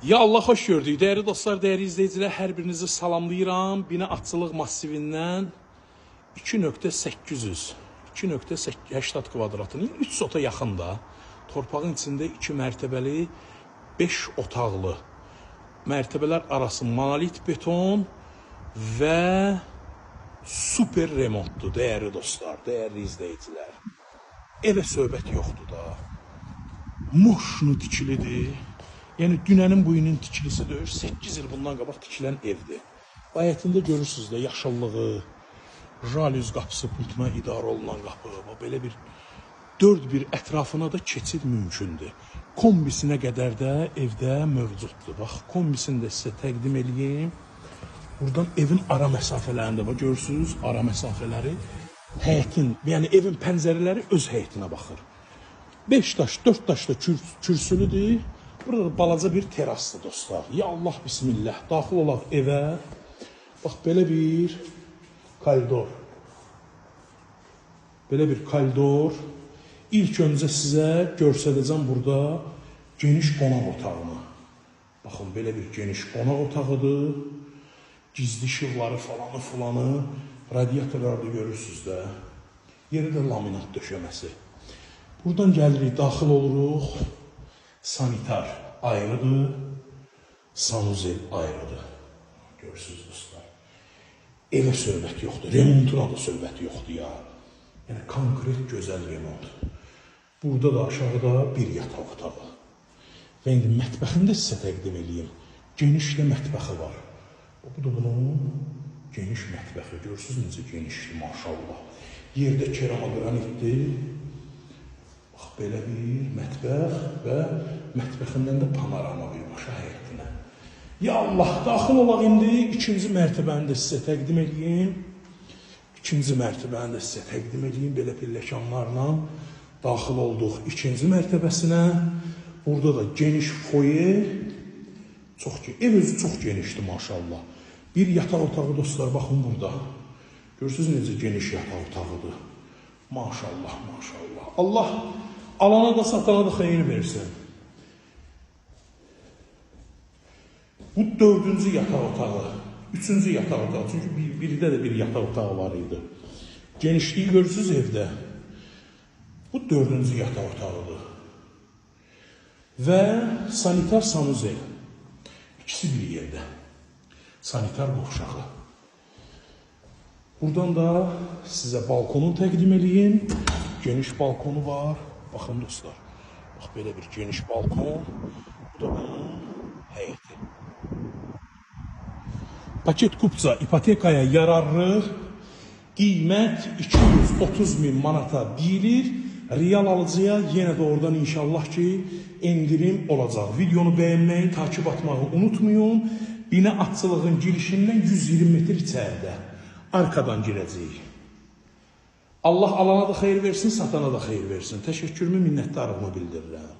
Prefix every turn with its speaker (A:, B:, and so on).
A: Ya Allah xoş gördük. Değerli dostlar, değerli izleyiciler, hər birinizi salamlayıram. Bina atçılıq massivindən 2.800, 2.80 kvadratının 3 sota yaxında, torpağın içində 2 mərtəbəli, 5 otaqlı, mərtəbələr arası monolit beton və super remontdur, değerli dostlar, değerli izleyiciler. Evə söhbət yoxdur da. Moşnu tikilidir. Yəni dünənin bugünün tikilisi deyil, 8 il bundan qabaq tikilən evdir. Bayətində görürsünüz də yaşıllığı, jalüz qapısı pultuna idarə olunan qapı, belə bir 4 bir ətrafına da keçid mümkündür. Kombisinə qədər də evdə mövcuddur. Bax, kombisini də sizə təqdim edeyim. Buradan evin ara məsafələrində bax, görürsünüz, ara məsafələri həyətin, yəni evin pəncərələri öz həyətinə baxır. 5 daş, 4 daş da kürsülüdür. Burada balaca bir terasdır dostlar. Ya Allah, bismillah. Daxil olaq evə. Bax, belə bir koridor. Belə bir koridor. İlk öncə sizə göstərəcəm burada geniş qonaq otağını. Baxın, belə bir geniş qonaq otağıdır. Gizli işıqları falanı filanı. Radiatorları da görürsünüz də. Yeri də laminat döşəməsi. Buradan gəlirik, daxil oluruq. Sanitar ayrıdır, sanuzel ayrıdır. Görürsünüz dostlar. Evə söhbət yoxdur, remontuna da söhbət yoxdur ya. Yəni konkret gözəl remont. Burada da aşağıda bir yataq otağı. Və indi mətbəxini də sizə təqdim edeyim. Geniş də mətbəxi var. Bu da bunun geniş mətbəxi. Görürsünüz necə genişdir maşallah. Yerdə keramogranitdir. Bax, belə bir mətbəx və mətbəxindən də panorama birbaşa həyətinə. Ya Allah, daxil olaq indi ikinci mərtəbəni də sizə təqdim edeyim. İkinci mərtəbəni də sizə təqdim edeyim. Belə pilləkənlarla daxil olduq ikinci mərtəbəsinə. Burada da geniş foyer. Ev özü çox genişdir maşallah. Bir yataq otağı dostlar, baxın burada. Görürsünüz necə geniş yataq otağıdır. Maşallah, maşallah. Allah alana da satana da xeyir versin. Bu dördüncü yataq otağı, üçüncü yataq otağı. Çünkü birdə də bir yataq otağı var idi. Genişliği görürsünüz evdə. Bu dördüncü yataq otağıdır. Və sanitar sanuzel. İkisi bir yerdə. Sanitar qovşağı. Buradan da sizə balkonu təqdim edeyim. Geniş balkonu var. Baxın dostlar. Bax, belə bir geniş balkon. Bu da bunun həyəti. Paket kupça ipotekaya yararlı. Qiymət 230.000 manata deyilir. Real alıcıya yenə də oradan inşallah ki endirim olacaq. Videonu bəyənməyi, takip atmağı unutmayın. Bina atçılığın girişindən 120 metr içəridə. Arkadan girəcəyik. Allah alana da xeyir versin, satana da xeyir versin. Təşəkkürümü, minnətdarlığımı bildirirəm.